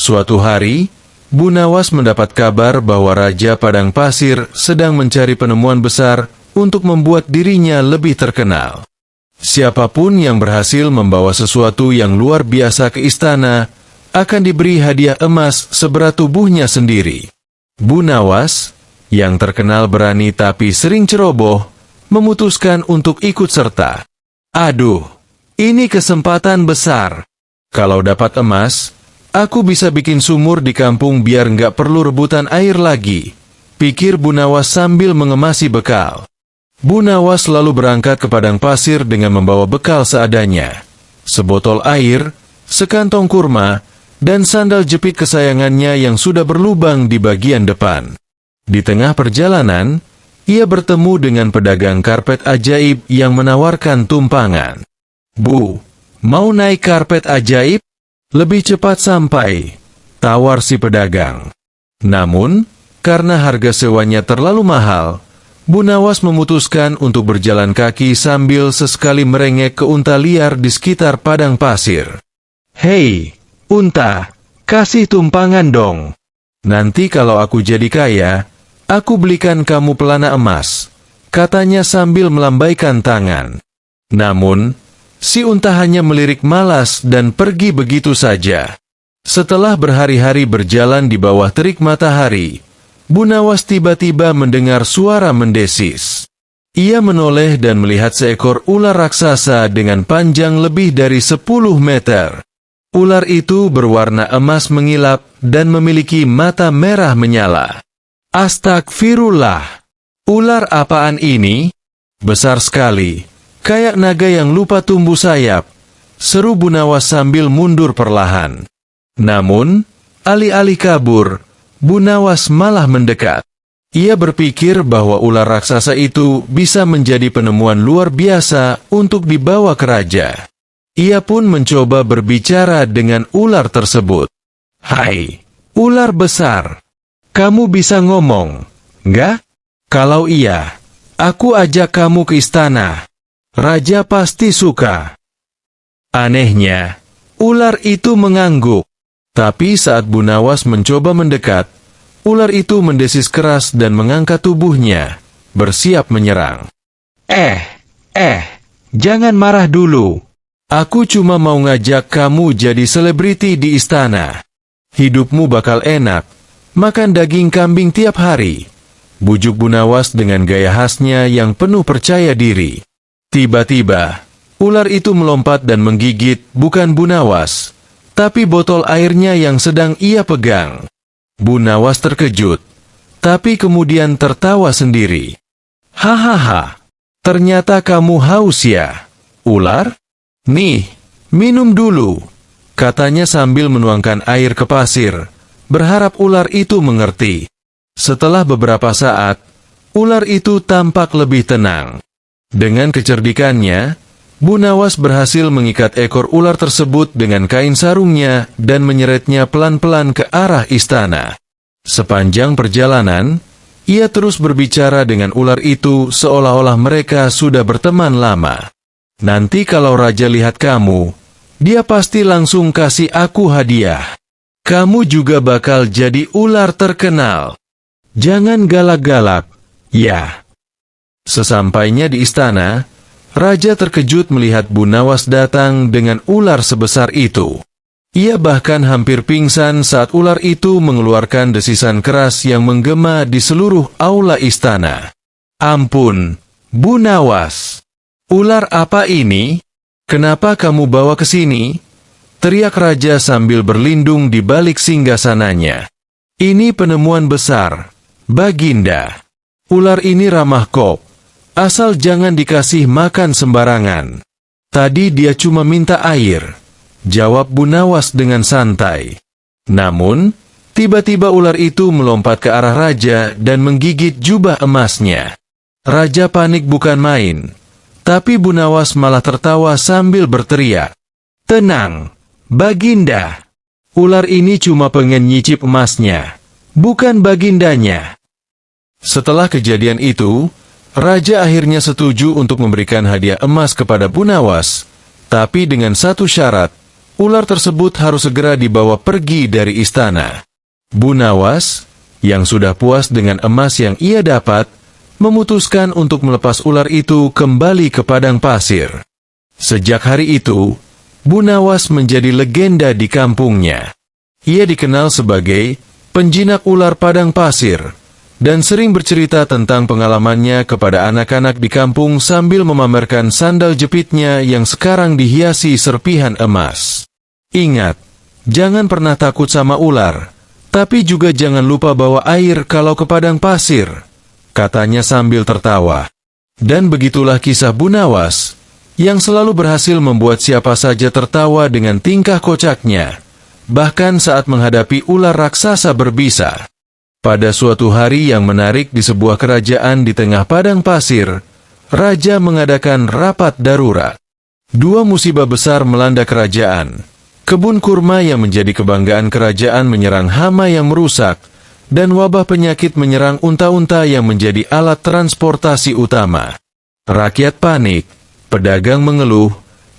Suatu hari, Bu Nawas mendapat kabar bahwa Raja Padang Pasir sedang mencari penemuan besar untuk membuat dirinya lebih terkenal. Siapapun yang berhasil membawa sesuatu yang luar biasa ke istana akan diberi hadiah emas seberat tubuhnya sendiri. Bu Nawas, yang terkenal berani tapi sering ceroboh, memutuskan untuk ikut serta. Aduh, ini kesempatan besar. Kalau dapat emas, aku bisa bikin sumur di kampung biar nggak perlu rebutan air lagi, pikir Bu Nawas sambil mengemasi bekal. Bu Nawas lalu berangkat ke padang pasir dengan membawa bekal seadanya. Sebotol air, sekantong kurma, dan sandal jepit kesayangannya yang sudah berlubang di bagian depan. Di tengah perjalanan, ia bertemu dengan pedagang karpet ajaib yang menawarkan tumpangan. Bu, mau naik karpet ajaib? Lebih cepat sampai, tawar si pedagang. Namun, karena harga sewanya terlalu mahal, Bu Nawas memutuskan untuk berjalan kaki sambil sesekali merengek ke unta liar di sekitar padang pasir. Hei, unta, kasih tumpangan dong. Nanti kalau aku jadi kaya, aku belikan kamu pelana emas, katanya sambil melambaikan tangan. Namun, si unta hanya melirik malas dan pergi begitu saja. Setelah berhari-hari berjalan di bawah terik matahari, Bu Nawas tiba-tiba mendengar suara mendesis. Ia menoleh dan melihat seekor ular raksasa dengan panjang lebih dari 10 meter. Ular itu berwarna emas mengilap dan memiliki mata merah menyala. Astagfirullah! Ular apaan ini? Besar sekali, kayak naga yang lupa tumbuh sayap, seru Bu Nawas sambil mundur perlahan. Namun, alih-alih kabur, Bu Nawas malah mendekat. Ia berpikir bahwa ular raksasa itu bisa menjadi penemuan luar biasa untuk dibawa ke raja. Ia pun mencoba berbicara dengan ular tersebut. Hai, ular besar, kamu bisa ngomong, nggak? Kalau iya, aku ajak kamu ke istana. Raja pasti suka. Anehnya, ular itu mengangguk. Tapi saat Bu Nawas mencoba mendekat, ular itu mendesis keras dan mengangkat tubuhnya, bersiap menyerang. Jangan marah dulu. Aku cuma mau ngajak kamu jadi selebriti di istana. Hidupmu bakal enak, makan daging kambing tiap hari. Bujuk Bu Nawas dengan gaya khasnya yang penuh percaya diri. Tiba-tiba, ular itu melompat dan menggigit bukan Bu Nawas, tapi botol airnya yang sedang ia pegang. Bu Nawas terkejut, tapi kemudian tertawa sendiri. Hahaha, ternyata kamu haus ya, ular? Nih, minum dulu, katanya sambil menuangkan air ke pasir, berharap ular itu mengerti. Setelah beberapa saat, ular itu tampak lebih tenang. Dengan kecerdikannya, Bu Nawas berhasil mengikat ekor ular tersebut dengan kain sarungnya dan menyeretnya pelan-pelan ke arah istana. Sepanjang perjalanan, ia terus berbicara dengan ular itu seolah-olah mereka sudah berteman lama. Nanti kalau raja lihat kamu, dia pasti langsung kasih aku hadiah. Kamu juga bakal jadi ular terkenal. Jangan galak-galak, ya. Sesampainya di istana, raja terkejut melihat Bu Nawas datang dengan ular sebesar itu. Ia bahkan hampir pingsan saat ular itu mengeluarkan desisan keras yang menggema di seluruh aula istana. Ampun, Bu Nawas. Ular apa ini? Kenapa kamu bawa ke sini? Teriak raja sambil berlindung di balik singgasananya. Ini penemuan besar, Baginda. Ular ini ramah kok. Asal jangan dikasih makan sembarangan. Tadi dia cuma minta air, jawab Bu Nawas dengan santai. Namun, tiba-tiba ular itu melompat ke arah raja dan menggigit jubah emasnya. Raja panik bukan main, tapi Bu Nawas malah tertawa sambil berteriak. Tenang, Baginda. Ular ini cuma pengen nyicip emasnya, bukan bagindanya. Setelah kejadian itu, raja akhirnya setuju untuk memberikan hadiah emas kepada Bu Nawas, tapi dengan satu syarat, ular tersebut harus segera dibawa pergi dari istana. Bu Nawas, yang sudah puas dengan emas yang ia dapat, memutuskan untuk melepas ular itu kembali ke padang pasir. Sejak hari itu, Bu Nawas menjadi legenda di kampungnya. Ia dikenal sebagai penjinak ular padang pasir, dan sering bercerita tentang pengalamannya kepada anak-anak di kampung sambil memamerkan sandal jepitnya yang sekarang dihiasi serpihan emas. Ingat, jangan pernah takut sama ular, tapi juga jangan lupa bawa air kalau ke padang pasir, katanya sambil tertawa. Dan begitulah kisah Bu Nawas, yang selalu berhasil membuat siapa saja tertawa dengan tingkah kocaknya, bahkan saat menghadapi ular raksasa berbisa. Pada suatu hari yang menarik di sebuah kerajaan di tengah padang pasir, raja mengadakan rapat darurat. Dua musibah besar melanda kerajaan. Kebun kurma yang menjadi kebanggaan kerajaan menyerang hama yang merusak, dan wabah penyakit menyerang unta-unta yang menjadi alat transportasi utama. Rakyat panik, pedagang mengeluh,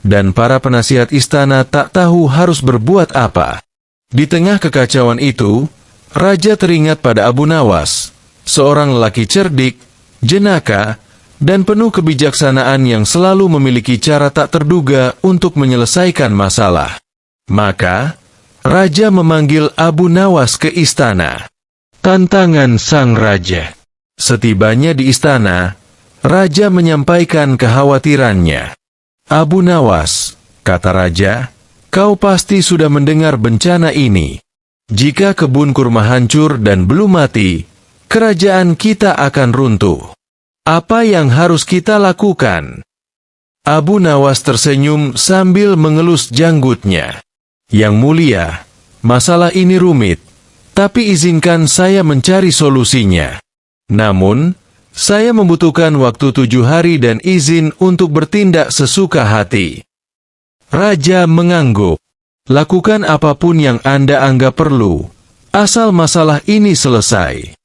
dan para penasihat istana tak tahu harus berbuat apa. Di tengah kekacauan itu, raja teringat pada Abu Nawas, seorang lelaki cerdik, jenaka, dan penuh kebijaksanaan yang selalu memiliki cara tak terduga untuk menyelesaikan masalah. Maka, raja memanggil Abu Nawas ke istana. Tantangan sang raja. Setibanya di istana, raja menyampaikan kekhawatirannya. Abu Nawas, kata raja, kau pasti sudah mendengar bencana ini. Jika kebun kurma hancur dan belum mati, kerajaan kita akan runtuh. Apa yang harus kita lakukan? Abu Nawas tersenyum sambil mengelus janggutnya. Yang mulia, masalah ini rumit, tapi izinkan saya mencari solusinya. Namun, saya membutuhkan waktu 7 hari dan izin untuk bertindak sesuka hati. Raja mengangguk. Lakukan apapun yang Anda anggap perlu, asal masalah ini selesai.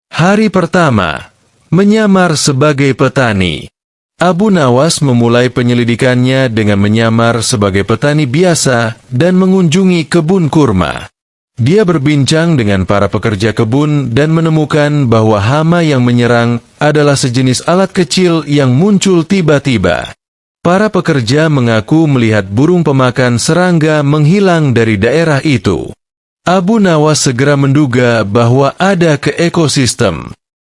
Hari pertama, menyamar sebagai petani. Abu Nawas memulai penyelidikannya dengan menyamar sebagai petani biasa dan mengunjungi kebun kurma. Dia berbincang dengan para pekerja kebun dan menemukan bahwa hama yang menyerang adalah sejenis alat kecil yang muncul tiba-tiba. Para pekerja mengaku melihat burung pemakan serangga menghilang dari daerah itu. Abu Nawas segera menduga bahwa ada ke ekosistem.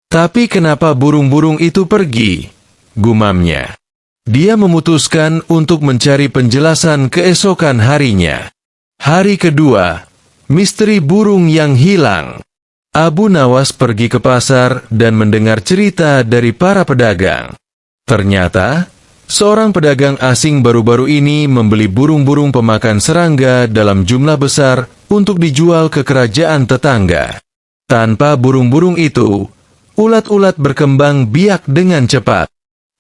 Tapi kenapa burung-burung itu pergi? Gumamnya. Dia memutuskan untuk mencari penjelasan keesokan harinya. Hari kedua, misteri burung yang hilang. Abu Nawas pergi ke pasar dan mendengar cerita dari para pedagang. Ternyata, seorang pedagang asing baru-baru ini membeli burung-burung pemakan serangga dalam jumlah besar untuk dijual ke kerajaan tetangga. Tanpa burung-burung itu, ulat-ulat berkembang biak dengan cepat.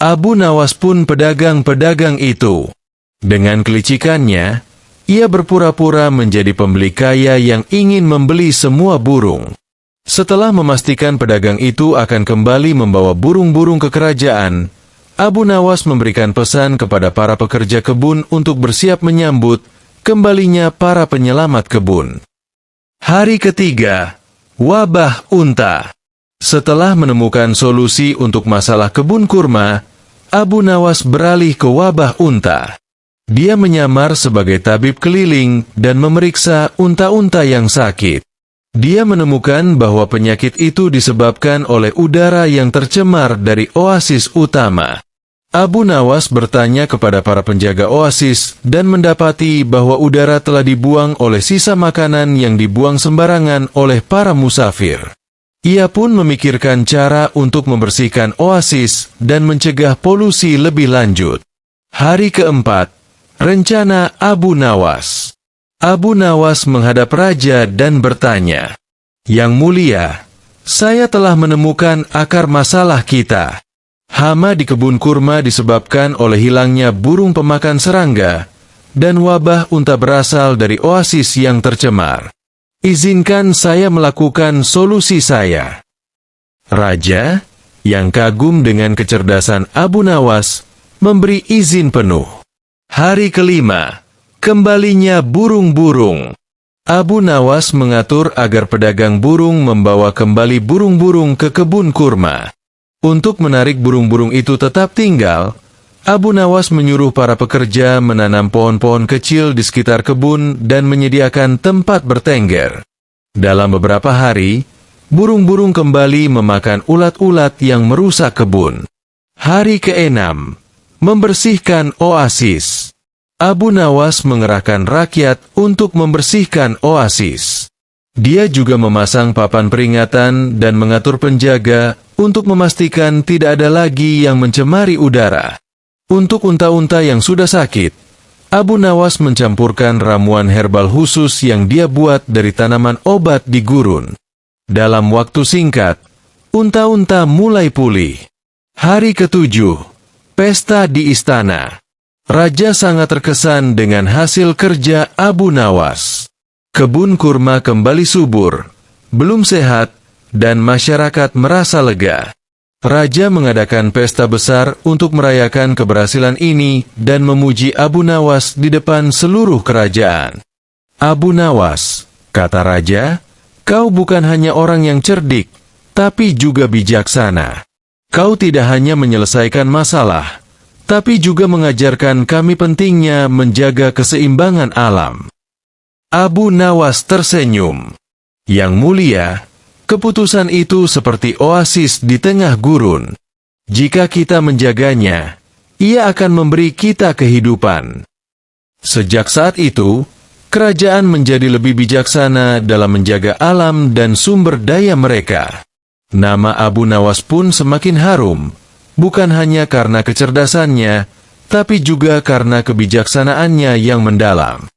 Abu Nawas pun pedagang-pedagang itu. Dengan kelicikannya, ia berpura-pura menjadi pembeli kaya yang ingin membeli semua burung. Setelah memastikan pedagang itu akan kembali membawa burung-burung ke kerajaan, Abu Nawas memberikan pesan kepada para pekerja kebun untuk bersiap menyambut kembalinya para penyelamat kebun. Hari ketiga, wabah unta. Setelah menemukan solusi untuk masalah kebun kurma, Abu Nawas beralih ke wabah unta. Dia menyamar sebagai tabib keliling dan memeriksa unta-unta yang sakit. Dia menemukan bahwa penyakit itu disebabkan oleh udara yang tercemar dari oasis utama. Abu Nawas bertanya kepada para penjaga oasis dan mendapati bahwa udara telah dibuang oleh sisa makanan yang dibuang sembarangan oleh para musafir. Ia pun memikirkan cara untuk membersihkan oasis dan mencegah polusi lebih lanjut. Hari keempat, rencana Abu Nawas. Abu Nawas menghadap raja dan bertanya, "Yang mulia, saya telah menemukan akar masalah kita. Hama di kebun kurma disebabkan oleh hilangnya burung pemakan serangga, dan wabah unta berasal dari oasis yang tercemar. Izinkan saya melakukan solusi saya." Raja, yang kagum dengan kecerdasan Abu Nawas, memberi izin penuh. Hari kelima, Kembalinya burung-burung. Abu Nawas mengatur agar pedagang burung membawa kembali burung-burung ke kebun kurma. Untuk menarik burung-burung itu tetap tinggal, Abu Nawas menyuruh para pekerja menanam pohon-pohon kecil di sekitar kebun dan menyediakan tempat bertengger. Dalam beberapa hari, burung-burung kembali memakan ulat-ulat yang merusak kebun. Hari ke-6, membersihkan oasis. Abu Nawas mengerahkan rakyat untuk membersihkan oasis. Dia juga memasang papan peringatan dan mengatur penjaga untuk memastikan tidak ada lagi yang mencemari udara. Untuk unta-unta yang sudah sakit, Abu Nawas mencampurkan ramuan herbal khusus yang dia buat dari tanaman obat di gurun. Dalam waktu singkat, unta-unta mulai pulih. Hari ke-7, pesta di istana. Raja sangat terkesan dengan hasil kerja Abu Nawas. Kebun kurma kembali subur, belum sehat, dan masyarakat merasa lega. Raja mengadakan pesta besar untuk merayakan keberhasilan ini dan memuji Abu Nawas di depan seluruh kerajaan. Abu Nawas, kata raja, kau bukan hanya orang yang cerdik, tapi juga bijaksana. Kau tidak hanya menyelesaikan masalah, tapi juga mengajarkan kami pentingnya menjaga keseimbangan alam. Abu Nawas tersenyum. Yang mulia, keputusan itu seperti oasis di tengah gurun. Jika kita menjaganya, ia akan memberi kita kehidupan. Sejak saat itu, kerajaan menjadi lebih bijaksana dalam menjaga alam dan sumber daya mereka. Nama Abu Nawas pun semakin harum, bukan hanya karena kecerdasannya, tapi juga karena kebijaksanaannya yang mendalam.